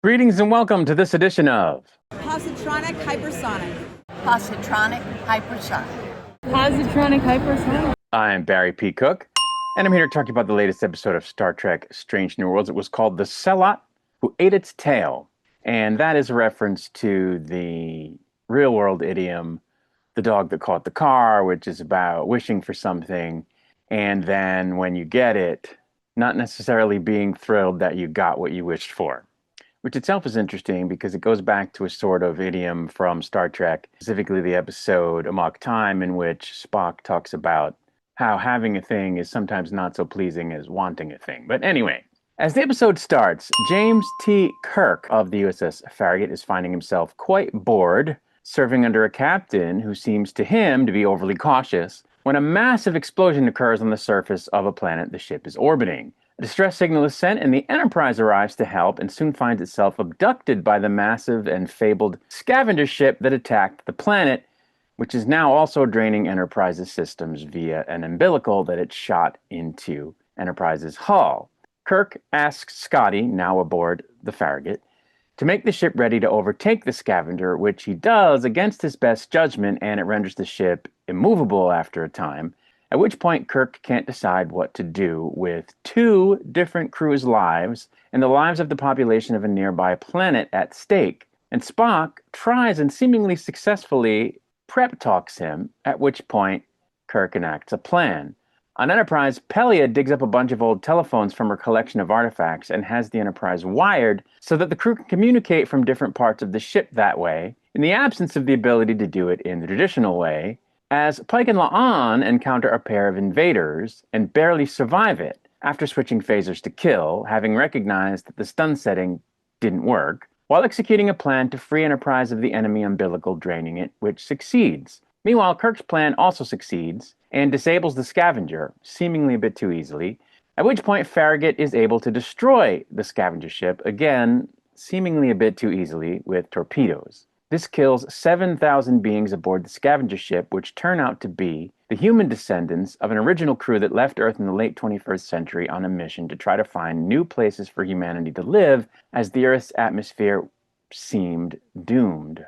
Greetings and welcome to this edition of Positronic hypersonic. Positronic hypersonic. Positronic hypersonic. I'm Barry P. Cook, and I'm here to talk about the latest episode of Star Trek Strange New Worlds. It was called The Sellout Who Ate Its Tail, and that is a reference to the real-world idiom, the dog that caught the car, which is about wishing for something, and then when you get it, not necessarily being thrilled that you got what you wished for. Which itself is interesting because it goes back to a sort of idiom from Star Trek, specifically the episode Amok Time, in which Spock talks about how having a thing is sometimes not so pleasing as wanting a thing. But anyway, as the episode starts, James T. Kirk of the USS Farragut is finding himself quite bored, serving under a captain who seems to him to be overly cautious, when a massive explosion occurs on the surface of a planet the ship is orbiting. A distress signal is sent, and the Enterprise arrives to help and soon finds itself abducted by the massive and fabled scavenger ship that attacked the planet, which is now also draining Enterprise's systems via an umbilical that it shot into Enterprise's hull. Kirk asks Scotty, now aboard the Farragut, to make the ship ready to overtake the scavenger, which he does against his best judgment, and it renders the ship immovable after a time. At which point, Kirk can't decide what to do with two different crew's lives and the lives of the population of a nearby planet at stake. And Spock tries and seemingly successfully prep talks him, at which point Kirk enacts a plan. On Enterprise, Pelia digs up a bunch of old telephones from her collection of artifacts and has the Enterprise wired so that the crew can communicate from different parts of the ship that way, in the absence of the ability to do it in the traditional way, as Pike and La'an encounter a pair of invaders and barely survive it after switching phasers to kill, having recognized that the stun setting didn't work, while executing a plan to free Enterprise of the enemy umbilical, draining it, which succeeds. Meanwhile, Kirk's plan also succeeds and disables the scavenger, seemingly a bit too easily, at which point Farragut is able to destroy the scavenger ship, again, seemingly a bit too easily, with torpedoes. This kills 7,000 beings aboard the scavenger ship, which turn out to be the human descendants of an original crew that left Earth in the late 21st century on a mission to try to find new places for humanity to live, as the Earth's atmosphere seemed doomed.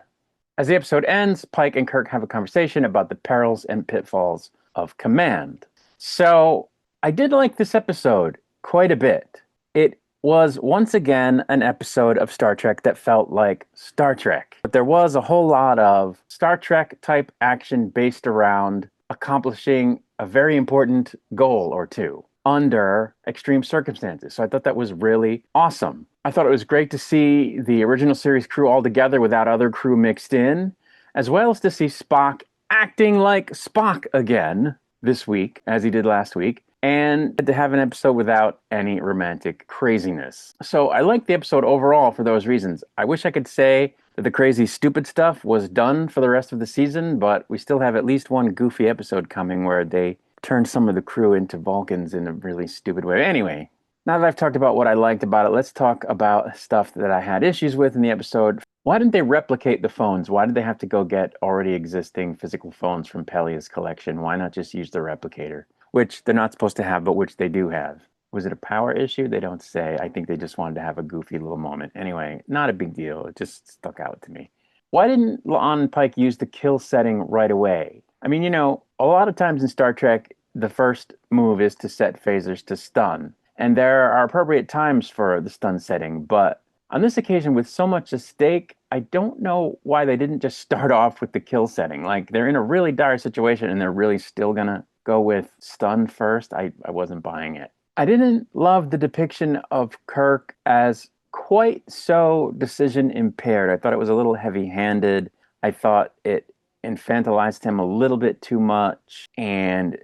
As the episode ends, Pike and Kirk have a conversation about the perils and pitfalls of command. So, I did like this episode quite a bit. It was once again an episode of Star Trek that felt like Star Trek. But there was a whole lot of Star Trek type action based around accomplishing a very important goal or two under extreme circumstances. So I thought that was really awesome. I thought it was great to see the original series crew all together without other crew mixed in, as well as to see Spock acting like Spock again this week, as he did last week, and to have an episode without any romantic craziness. So I liked the episode overall for those reasons. I wish I could say that the crazy, stupid stuff was done for the rest of the season, but we still have at least one goofy episode coming where they turn some of the crew into Vulcans in a really stupid way. Anyway, now that I've talked about what I liked about it, let's talk about stuff that I had issues with in the episode. Why didn't they replicate the phones? Why did they have to go get already existing physical phones from Pelia's collection? Why not just use the replicator? Which they're not supposed to have, but which they do have. Was it a power issue? They don't say. I think they just wanted to have a goofy little moment. Anyway, not a big deal. It just stuck out to me. Why didn't La'an and Pike use the kill setting right away? I mean, a lot of times in Star Trek, the first move is to set phasers to stun. And there are appropriate times for the stun setting. But on this occasion, with so much at stake, I don't know why they didn't just start off with the kill setting. Like, they're in a really dire situation and they're really still going to go with stun first. I wasn't buying it. I didn't love the depiction of Kirk as quite so decision impaired. I thought it was a little heavy-handed. I thought it infantilized him a little bit too much and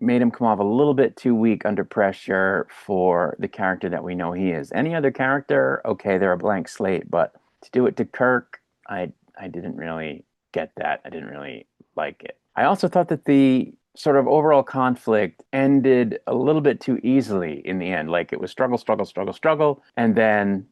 made him come off a little bit too weak under pressure for the character that we know he is. Any other character, okay, they're a blank slate, but to do it to Kirk, I didn't really get that. I didn't really like it. I also thought that the sort of overall conflict ended a little bit too easily in the end. Like, it was struggle, struggle, struggle, struggle, and then,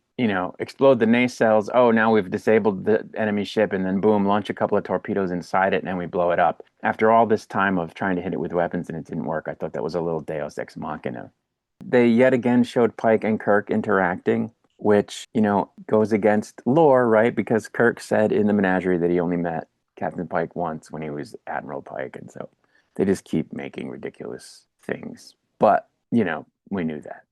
explode the nacelles. Oh, now we've disabled the enemy ship, and then boom, launch a couple of torpedoes inside it, and then we blow it up. After all this time of trying to hit it with weapons and it didn't work, I thought that was a little Deus Ex Machina. They yet again showed Pike and Kirk interacting which, goes against lore, right? Because Kirk said in the menagerie that he only met Captain Pike once when he was Admiral Pike. And so they just keep making ridiculous things. But, we knew that.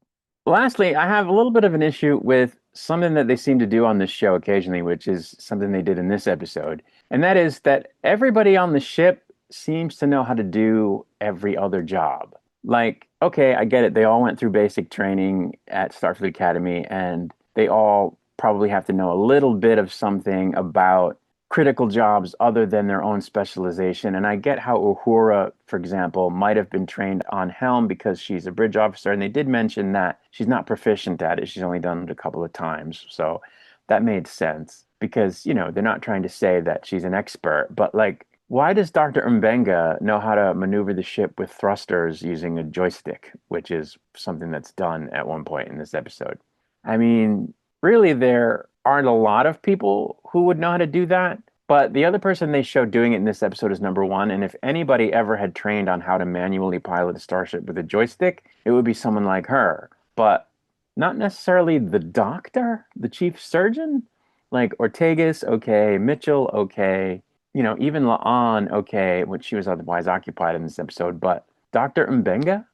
Lastly, I have a little bit of an issue with something that they seem to do on this show occasionally, which is something they did in this episode. And that is that everybody on the ship seems to know how to do every other job. Like, okay, I get it. They all went through basic training at Starfleet Academy, and they all probably have to know a little bit of something about critical jobs other than their own specialization. And I get how Uhura, for example, might have been trained on Helm because she's a bridge officer. And they did mention that she's not proficient at it. She's only done it a couple of times. So that made sense because, they're not trying to say that she's an expert. But like, why does Dr. Mbenga know how to maneuver the ship with thrusters using a joystick, which is something that's done at one point in this episode? I mean, really, there aren't a lot of people who would know how to do that. But the other person they showed doing it in this episode is number one. And if anybody ever had trained on how to manually pilot a starship with a joystick, it would be someone like her. But not necessarily the doctor, the chief surgeon. Like Ortegas, okay. Mitchell, okay. Even La'an, okay, which she was otherwise occupied in this episode. But Dr. Mbenga?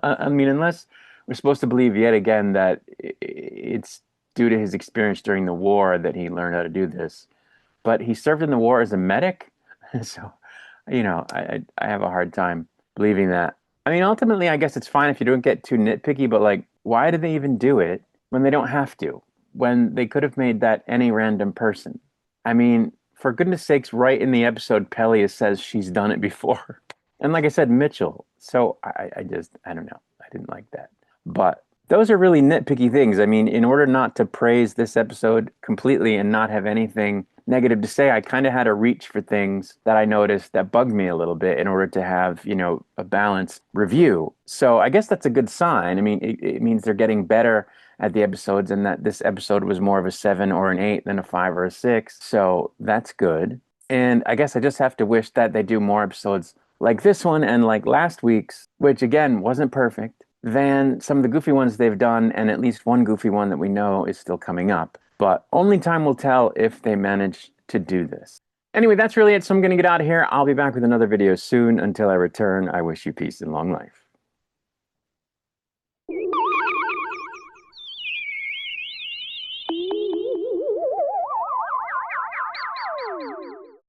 I mean, unless we're supposed to believe yet again that it's due to his experience during the war that he learned how to do this. But he served in the war as a medic. So, I have a hard time believing that. I mean, ultimately, I guess it's fine if you don't get too nitpicky, but like, why do they even do it when they don't have to? When they could have made that any random person? I mean, for goodness sakes, right in the episode, Pelia says she's done it before. And like I said, Mitchell. So I don't know. I didn't like that. But those are really nitpicky things. I mean, in order not to praise this episode completely and not have anything negative to say, I kind of had to reach for things that I noticed that bugged me a little bit in order to have, a balanced review. So I guess that's a good sign. I mean, it means they're getting better at the episodes and that this episode was more of a 7 or an 8 than a 5 or a 6. So that's good. And I guess I just have to wish that they do more episodes like this one and like last week's, which again wasn't perfect, than some of the goofy ones they've done, and at least one goofy one that we know is still coming up. But only time will tell if they manage to do this. Anyway, that's really it. So I'm going to get out of here. I'll be back with another video soon. Until I return, I wish you peace and long life.